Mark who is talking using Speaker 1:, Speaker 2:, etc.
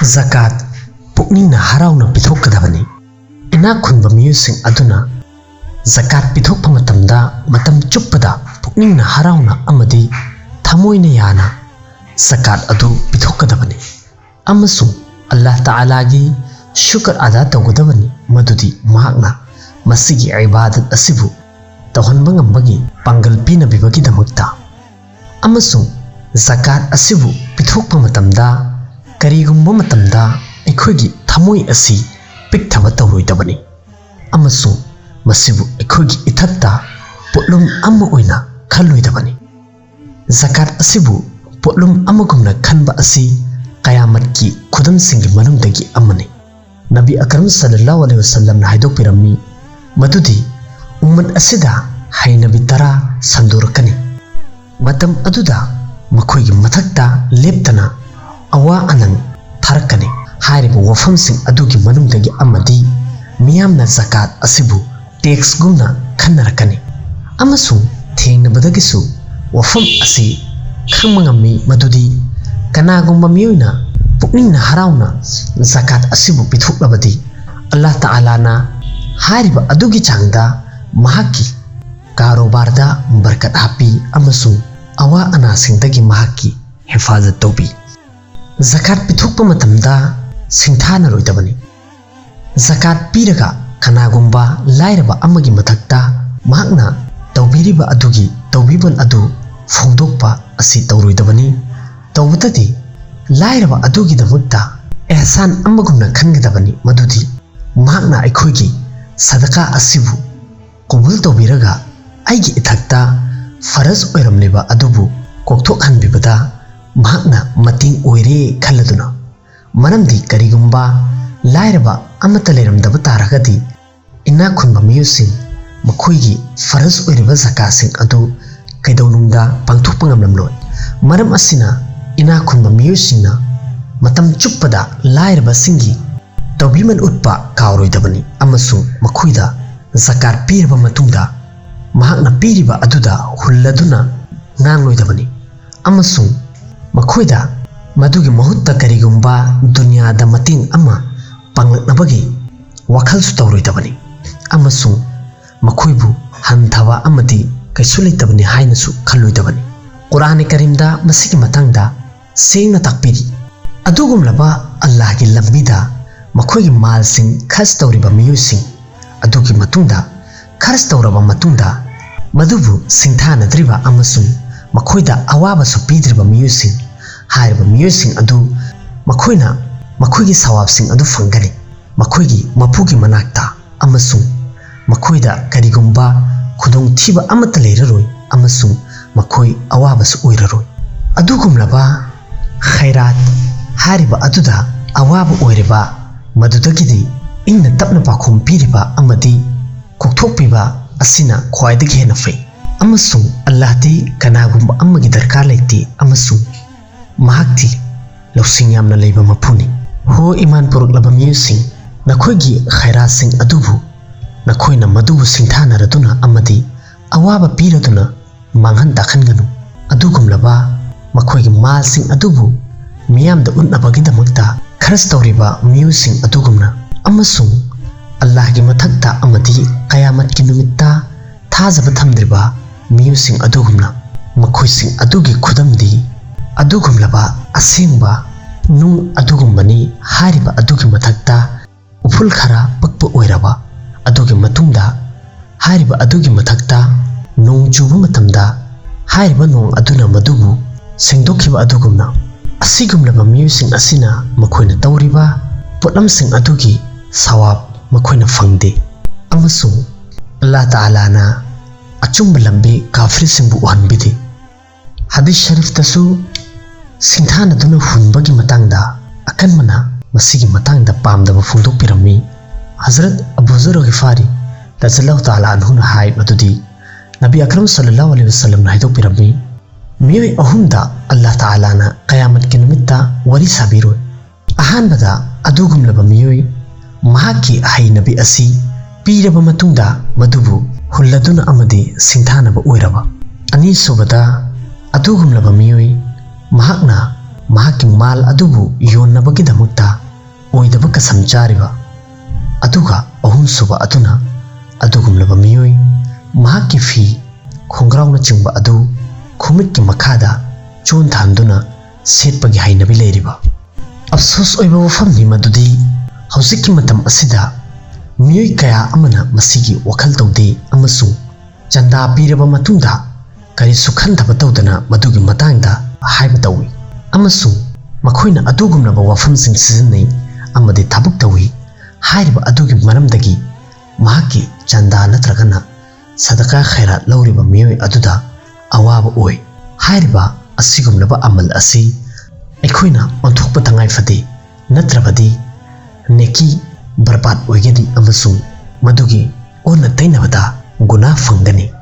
Speaker 1: ꯖꯀꯥꯠ ꯄꯨꯛꯅꯤꯡꯅ ꯍꯔꯥꯎꯅ ꯄꯤꯊꯣꯛꯀꯗꯕꯅꯤ꯫ ꯏꯅꯥꯛ ꯈꯨꯟꯕ ꯃꯤꯑꯣꯏꯁꯤꯡ ꯑꯗꯨꯅ ꯖꯀꯥꯠ ꯄꯤꯊꯣꯛꯄ ꯃꯇꯝꯗ ꯃꯇꯝ ꯆꯨꯞꯄꯗ ꯄꯨꯛꯅꯤꯡꯅ ꯍꯔꯥꯎꯅ ꯑꯃꯗꯤ ꯊꯃꯣꯏꯅ ꯌꯥꯅ ꯖꯀꯥꯠ ꯑꯗꯨ ꯄꯤꯊꯣꯛꯀꯗꯕꯅꯤ ꯑꯃꯁꯨꯡ ꯑꯜꯂꯥꯍ ꯇꯥꯂꯥꯒꯤ ꯁꯨꯀꯔ ꯑꯗꯥ ꯇꯧꯒꯗꯕꯅꯤ ꯃꯗꯨꯗꯤ ꯃꯍꯥꯛꯅ ꯃꯁꯤꯒꯤ ꯏꯕꯥꯗꯠ ꯑꯁꯤꯕꯨ ꯇꯧꯍꯟꯕ ꯉꯝꯕꯒꯤ ꯄꯥꯡꯒꯜ ꯄꯤꯅꯕꯒꯤꯗꯃꯛꯇ ꯑꯃꯁꯨꯡ ꯖꯀꯥꯠ ꯑꯁꯤꯕꯨ ꯄꯤꯊꯣꯛꯄ ꯃꯇꯝꯗ ꯀꯔꯤꯒꯨꯝꯕ ꯃꯇꯝꯗ ꯑꯩꯈꯣꯏꯒꯤ ꯊꯃꯣꯏ ꯑꯁꯤ ꯄꯤꯛꯊꯕ ꯇꯧꯔꯣꯏꯗꯕꯅꯤ ꯑꯃꯁꯨꯡ ꯃꯁꯤꯕꯨ ꯑꯩꯈꯣꯏꯒꯤ ꯏꯊꯛꯇ ꯄꯣꯠꯂꯨꯝ ꯑꯃ ꯑꯣꯏꯅ ꯈꯜꯂꯣꯏꯗꯕꯅꯤ꯫ ꯖꯀꯥꯠ ꯑꯁꯤꯕꯨ ꯄꯣꯠꯂꯨꯝ ꯑꯃꯒꯨꯝꯅ ꯈꯟꯕ ꯑꯁꯤ ꯀꯌꯥꯃꯠꯀꯤ ꯈꯨꯗꯝꯁꯤꯡꯒꯤ ꯃꯅꯨꯡꯗꯒꯤ ꯑꯃꯅꯤ꯫ ꯅꯕꯤ ꯑꯀꯔꯝ ꯁꯜꯂꯜꯂꯥꯍु ꯑꯂꯩꯍꯤ ꯋꯁꯜꯂꯝꯅ ꯍꯥꯏꯗꯣꯛꯄꯤꯔꯝꯃꯤ ꯃꯗꯨꯗꯤ ꯎꯝꯃꯠ ꯑꯁꯤꯗ ꯍꯩꯅꯕꯤ 10 ꯁꯟꯗꯣꯔꯛꯀꯅꯤ, ꯃꯇꯝ ꯑꯗꯨꯗ ꯃꯈꯣꯏꯒꯤ ꯃꯊꯛꯇ ꯂꯦꯞꯇꯅ ꯑꯋꯥ ꯑꯅꯪ ꯊꯥꯔꯛꯀꯅꯤ꯫ ꯍꯥꯏꯔꯤꯕ ꯋꯥꯐꯝꯁꯤꯡ ꯑꯗꯨꯒꯤ ꯃꯅꯨꯡꯗꯒꯤ ꯑꯃꯗꯤ ꯃꯤꯌꯥꯝꯅ ꯖꯀꯥꯠ ꯑꯁꯤꯕꯨ ꯇꯦꯛꯁꯒꯨꯝꯅ ꯈꯟꯅꯔꯛꯀꯅꯤ ꯑꯃꯁꯨꯡ ꯊꯦꯡꯅꯕꯗꯒꯤꯁꯨ ꯋꯥꯐꯝ ꯑꯁꯤ ꯈꯪꯕ ꯉꯝꯃꯤ ꯃꯗꯨꯗꯤ ꯀꯅꯥꯒꯨꯝꯕ ꯃꯤꯑꯣꯏꯅ ꯄꯨꯛꯅꯤꯡꯅ ꯍꯔꯥꯎꯅ ꯖꯀꯥꯠ ꯑꯁꯤꯕꯨ ꯄꯤꯊꯣꯛꯂꯕꯗꯤ ꯑꯜꯂꯥꯍ ꯇꯥꯂꯥꯅ ꯍꯥꯏꯔꯤꯕ ꯑꯗꯨꯒꯤ ꯆꯥꯡꯗ ꯃꯍꯥꯛꯀꯤ ꯀꯥꯔꯣꯕꯥꯔꯗ ꯕꯔꯀꯠ ꯍꯥꯞꯄꯤ ꯑꯃꯁꯨꯡ ꯑꯋꯥ ꯑꯅꯥꯁꯤꯡꯗꯒꯤ ꯃꯍꯥꯛꯀꯤ ꯍꯤꯐꯥꯖꯠ ꯇꯧꯕꯤ꯫ ꯖꯀꯥꯠ ꯄꯤꯊꯣꯛꯄ ꯃꯇꯝꯗ ꯁꯤꯡꯊꯥꯅꯔꯣꯏꯗꯕꯅꯤ꯫ ꯖꯀꯥꯠ ꯄꯤꯔꯒ ꯀꯅꯥꯒꯨꯝꯕ ꯂꯥꯏꯔꯕ ꯑꯃꯒꯤ ꯃꯊꯛꯇ ꯃꯍꯥꯛꯅ ꯇꯧꯕꯤꯔꯤꯕ ꯑꯗꯨꯒꯤ ꯇꯧꯕꯤꯃꯜ ꯑꯗꯨ ꯐꯣꯡꯗꯣꯛꯄ ꯑꯁꯤ ꯇꯧꯔꯣꯏꯗꯕꯅꯤ꯫ ꯇꯧꯕꯇꯗꯤ ꯂꯥꯏꯔꯕ ꯑꯗꯨꯒꯤꯗꯃꯛꯇ ꯑꯦꯍꯁꯥꯟ ꯑꯃꯒꯨꯝꯅ ꯈꯟꯒꯗꯕꯅꯤ ꯃꯗꯨꯗꯤ ꯃꯍꯥꯛꯅ ꯑꯩꯈꯣꯏꯒꯤ ꯁꯗꯀꯥ ꯑꯁꯤꯕꯨ ꯀꯕꯨꯜ ꯇꯧꯕꯤꯔꯒ ꯑꯩꯒꯤ ꯏꯊꯛꯇ ꯐꯔꯖ ꯑꯣꯏꯔꯝꯂꯤꯕ ꯑꯗꯨꯕꯨ ꯀꯣꯛꯊꯣꯛꯍꯟꯕꯤꯕꯗ ꯃꯍꯥꯛꯅ ꯃꯇꯦꯡ ꯑꯣꯏꯔꯦ ꯈꯜꯂꯗꯨꯅ꯫ ꯃꯔꯝꯗꯤ ꯀꯔꯤꯒꯨꯝꯕ ꯂꯥꯏꯔꯕ ꯑꯃꯠꯇ ꯂꯩꯔꯝꯗꯕ ꯇꯥꯔꯒꯗꯤ ꯏꯅꯥꯛ ꯈꯨꯟꯕ ꯃꯤꯑꯣꯏꯁꯤꯡ ꯃꯈꯣꯏꯒꯤ ꯐꯔꯖ ꯑꯣꯏꯔꯤꯕ ꯖꯀꯥꯠꯁꯤꯡ ꯑꯗꯨ ꯀꯩꯗꯧꯅꯨꯡꯗ ꯄꯥꯡꯊꯣꯛꯄ ꯉꯝꯂꯝꯂꯣꯏ꯫ ꯃꯔꯝ ꯑꯁꯤꯅ ꯏꯅꯥꯛ ꯈꯨꯟꯕ ꯃꯤꯑꯣꯏꯁꯤꯡꯅ ꯃꯇꯝ ꯆꯨꯞꯄꯗ ꯂꯥꯏꯔꯕꯁꯤꯡꯒꯤ ꯇꯧꯕꯤꯃꯜ ꯎꯠꯄ ꯀꯥꯎꯔꯣꯏꯗꯕꯅꯤ ꯑꯃꯁꯨꯡ ꯃꯈꯣꯏꯗ ꯖꯀꯥꯠ ꯄꯤꯔꯕ ꯃꯇꯨꯡꯗ ꯃꯍꯥꯛꯅ ꯄꯤꯔꯤꯕ ꯑꯗꯨꯗ ꯍꯨꯜꯂꯗꯨꯅ ꯉꯥꯡꯂꯣꯏꯗꯕꯅꯤ ꯑꯃꯁꯨꯡ ꯃꯈꯣꯏꯗ ꯃꯗꯨꯒꯤ ꯃꯍꯨꯠꯇ ꯀꯔꯤꯒꯨꯝꯕ ꯗꯨꯅꯤꯌꯥꯗ ꯃꯇꯦꯡ ꯑꯃ ꯄꯥꯡꯂꯛꯅꯕꯒꯤ ꯋꯥꯈꯜꯁꯨ ꯇꯧꯔꯣꯏꯗꯕꯅꯤ ꯑꯃꯁꯨꯡ ꯃꯈꯣꯏꯕꯨ ꯍꯟꯊꯕ ꯑꯃꯗꯤ ꯀꯩꯁꯨ ꯂꯩꯇꯕꯅꯤ ꯍꯥꯏꯅꯁꯨ ꯈꯜꯂꯣꯏꯗꯕꯅꯤ꯫ ꯀꯨꯔꯥꯟ ꯀꯔꯤꯝꯗ ꯃꯁꯤꯒꯤ ꯃꯇꯥꯡꯗ ꯁꯦꯡꯅ ꯇꯥꯛꯄꯤꯔꯤ꯫ ꯑꯗꯨꯒꯨꯝꯂꯕ ꯑꯜꯂꯥꯍꯒꯤ ꯂꯝꯕꯤꯗ ꯃꯈꯣꯏꯒꯤ ꯃꯥꯜꯁꯤꯡ ꯈꯔꯆ ꯇꯧꯔꯤꯕ ꯃꯤꯑꯣꯏꯁꯤꯡ ꯑꯗꯨꯒꯤ ꯃꯇꯨꯡꯗ ꯈꯔꯆ ꯇꯧꯔꯕ ꯃꯇꯨꯡꯗ ꯃꯗꯨꯕꯨ ꯁꯤꯡꯊꯥꯅꯗ꯭ꯔꯤꯕ ꯑꯃꯁꯨꯡ ꯃꯈꯣꯏꯗ ꯑꯋꯥꯕꯁꯨ ꯄꯤꯗ꯭ꯔꯤꯕ ꯃꯤꯑꯣꯏꯁꯤꯡ, ꯍꯥꯏꯔꯤꯕ ꯃꯤꯑꯣꯏꯁꯤꯡ ꯑꯗꯨ ꯃꯈꯣꯏꯅ ꯃꯈꯣꯏꯒꯤ ꯁꯋꯥꯕꯁꯤꯡ ꯑꯗꯨ ꯐꯪꯒꯅꯤ ꯃꯈꯣꯏꯒꯤ ꯃꯄꯨꯒꯤ ꯃꯅꯥꯛꯇ ꯑꯃꯁꯨꯡ ꯃꯈꯣꯏꯗ ꯀꯔꯤꯒꯨꯝꯕ ꯈꯨꯗꯣꯡꯊꯤꯕ ꯑꯃꯠꯇ ꯂꯩꯔꯔꯣꯏ ꯑꯃꯁꯨꯡ ꯃꯈꯣꯏ ꯑꯋꯥꯕꯁꯨ ꯑꯣꯏꯔꯔꯣꯏ꯫ ꯑꯗꯨꯒꯨꯝꯂꯕ ꯈꯩꯔꯥꯠ ꯍꯥꯏꯔꯤꯕ ꯑꯗꯨꯗ ꯑꯋꯥꯕ ꯑꯣꯏꯔꯤꯕ ꯃꯗꯨꯗꯒꯤꯗꯤ ꯏꯪꯅ ꯇꯞꯅ ꯄꯥꯎꯈꯨꯝ ꯄꯤꯔꯤꯕ ꯑꯃꯗꯤ ꯀꯣꯛꯊꯣꯛꯄꯤꯕ ꯑꯁꯤꯅ ꯈ꯭ꯋꯥꯏꯗꯒꯤ ꯍꯦꯟꯅ ꯐꯩ ꯑꯃꯁꯨꯡ ꯑꯜꯂꯥꯍꯗꯤ ꯀꯅꯥꯒꯨꯝꯕ ꯑꯃꯒꯤ ꯗꯔꯀꯥꯔ ꯂꯩꯇꯦ ꯑꯃꯁꯨꯡ ꯃꯍꯥꯛꯇꯤ ꯂꯧꯁꯤꯡ ꯌꯥꯝꯅ ꯂꯩꯕ ꯃꯄꯨꯅꯤ꯫ ꯍꯣ ꯏꯃꯥꯟ ꯄꯨꯔꯛꯂꯕ ꯃꯤꯑꯣꯏꯁꯤꯡ, ꯅꯈꯣꯏꯒꯤ ꯈꯩꯔꯥꯠꯁꯤꯡ ꯑꯗꯨꯕꯨ ꯅꯈꯣꯏꯅ ꯃꯗꯨꯕꯨ ꯁꯤꯡꯊꯥꯅꯔꯗꯨꯅ ꯑꯃꯗꯤ ꯑꯋꯥꯕ ꯄꯤꯔꯗꯨꯅ ꯃꯥꯡꯍꯟ ꯇꯥꯛꯍꯟꯒꯅꯨ꯫ ꯑꯗꯨꯒꯨꯝꯂꯕ ꯃꯈꯣꯏꯒꯤ ꯃꯥꯜꯁꯤꯡ ꯑꯗꯨꯕꯨ ꯃꯤꯌꯥꯝꯗ ꯎꯠꯅꯕꯒꯤꯗꯃꯛꯇ ꯈꯔꯆ ꯇꯧꯔꯤꯕ ꯃꯤꯑꯣꯏꯁꯤꯡ ꯑꯗꯨꯒꯨꯝꯅ ꯑꯃꯁꯨꯡ ꯑꯜꯂꯥꯍꯒꯤ ꯃꯊꯛꯇ ꯑꯃꯗꯤ ꯀꯌꯥꯃꯠꯀꯤ ꯅꯨꯃꯤꯠꯇ ꯊꯥꯖꯕ ꯊꯝꯗ꯭ꯔꯤꯕ ꯃꯤꯑꯣꯏꯁꯤꯡ ꯑꯗꯨꯒꯨꯝꯅ ꯃꯈꯣꯏꯁꯤꯡ ꯑꯗꯨꯒꯤ ꯈꯨꯗꯝꯗꯤ ꯑꯗꯨꯒꯨꯝꯂꯕ ꯑꯁꯦꯡꯕ ꯅꯨꯡ ꯑꯗꯨꯒꯨꯝꯕꯅꯤ꯫ ꯍꯥꯏꯔꯤꯕ ꯑꯗꯨꯒꯤ ꯃꯊꯛꯇ ꯎꯐꯨꯜ ꯈꯔ ꯄꯛꯄ ꯑꯣꯏꯔꯕ ꯑꯗꯨꯒꯤ ꯃꯇꯨꯡꯗ ꯍꯥꯏꯔꯤꯕ ꯑꯗꯨꯒꯤ ꯃꯊꯛꯇ ꯅꯣꯡ ꯆꯨꯕ ꯃꯇꯝꯗ ꯍꯥꯏꯔꯤꯕ ꯅꯣꯡ ꯑꯗꯨꯅ ꯃꯗꯨꯕꯨ ꯁꯦꯡꯗꯣꯛꯈꯤꯕ ꯑꯗꯨꯒꯨꯝꯅ ꯑꯁꯤꯒꯨꯝꯂꯕ ꯃꯤꯑꯣꯏꯁꯤꯡ ꯑꯁꯤꯅ ꯃꯈꯣꯏꯅ ꯇꯧꯔꯤꯕ ꯄꯣꯠꯂꯝꯁꯤꯡ ꯑꯗꯨꯒꯤ ꯁꯋꯥꯕ ꯃꯈꯣꯏꯅ ꯐꯪꯗꯦ ꯑꯃꯁꯨꯡ ꯑꯜꯂꯥꯍ ꯇꯥꯂꯥꯅ ꯑꯆꯨꯝꯕ ꯂꯝꯕꯤ ꯀꯥꯐꯤꯔꯁꯤꯡꯕꯨ ꯎꯍꯟꯕꯤꯗꯦ꯫ ꯍꯗꯤꯁ ꯁꯔꯤꯐꯇꯁꯨ ꯁꯤꯡꯊꯥꯅꯗꯨꯅ ꯍꯨꯟꯕꯒꯤ ꯃꯇꯥꯡꯗ ꯑꯀꯟꯕꯅ ꯃꯁꯤꯒꯤ ꯃꯇꯥꯡꯗ ꯄꯥꯝꯗꯕ ꯐꯣꯡꯗꯣꯛꯄꯤꯔꯝꯃꯤ꯫ ꯍꯖꯔꯠ ꯑꯕꯨ ꯖꯔ ꯒꯤꯐꯥꯔꯤ ꯔꯖꯤꯌꯜꯂꯥꯍु ꯇꯥꯂꯥ ꯑꯟꯍꯨꯅ ꯍꯥꯏ ꯃꯗꯨꯗꯤ ꯅꯕꯤ ꯑꯀꯔꯝ ꯁꯜꯂꯜꯂꯥꯍु ꯑꯂꯩꯍꯤ ꯋꯁꯜꯂꯝꯅ ꯍꯥꯏꯗꯣꯛꯄꯤꯔꯝꯃꯤ ꯃꯤꯑꯣꯏ ꯑꯍꯨꯝꯗ ꯑꯜꯂꯥꯍ ꯇꯥꯂꯥꯅ ꯀꯌꯥꯃꯠꯀꯤ ꯅꯨꯃꯤꯠꯇ ꯋꯥꯔꯤ ꯁꯥꯕꯤꯔꯣꯏ꯫ ꯑꯍꯥꯟꯕꯗ ꯑꯗꯨꯒꯨꯝꯂꯕ ꯃꯤꯑꯣꯏ ꯃꯍꯥꯛꯀꯤ ꯍꯩꯅꯕꯤ ꯑꯁꯤ ꯄꯤꯔꯕ ꯃꯇꯨꯡꯗ ꯃꯗꯨꯕꯨ ꯍꯨꯜꯂꯗꯨꯅ ꯑꯃꯗꯤ ꯁꯤꯡꯊꯥꯅꯕ ꯑꯣꯏꯔꯕ꯫ ꯑꯅꯤꯁꯨꯕꯗ ꯑꯗꯨꯒꯨꯝꯂꯕ ꯃꯤꯑꯣꯏ ꯃꯍꯥꯛꯅ mahaki mal adubu yonnabagidamukta oidaba kasam chariba aduga ahum suba aduna adugumlaba miyoi mahaki fi khongrauna chingba adu khumit ki makhada chon thanduna setpagi hainabi leiriba afsos oiba wafamni madudi hausiki matam asida miyoi kaya amana masigi wakhal tawde amasu chanda piraba matungda kari sukhandaba tawdana madugi matangda haiba tawi amasu makhoina adugumnaba wafamsing sizinai amadi thabuk tawi hairiba adugi maramdagi mahaki chanda natragana sadaka khairat lawriba miyoi aduda awaba oi hairiba asigumnaba amal asi aikhoina onthokpa tangai fade natrabadi neki barbat oigedi amasung madugi ona tainabada guna fangani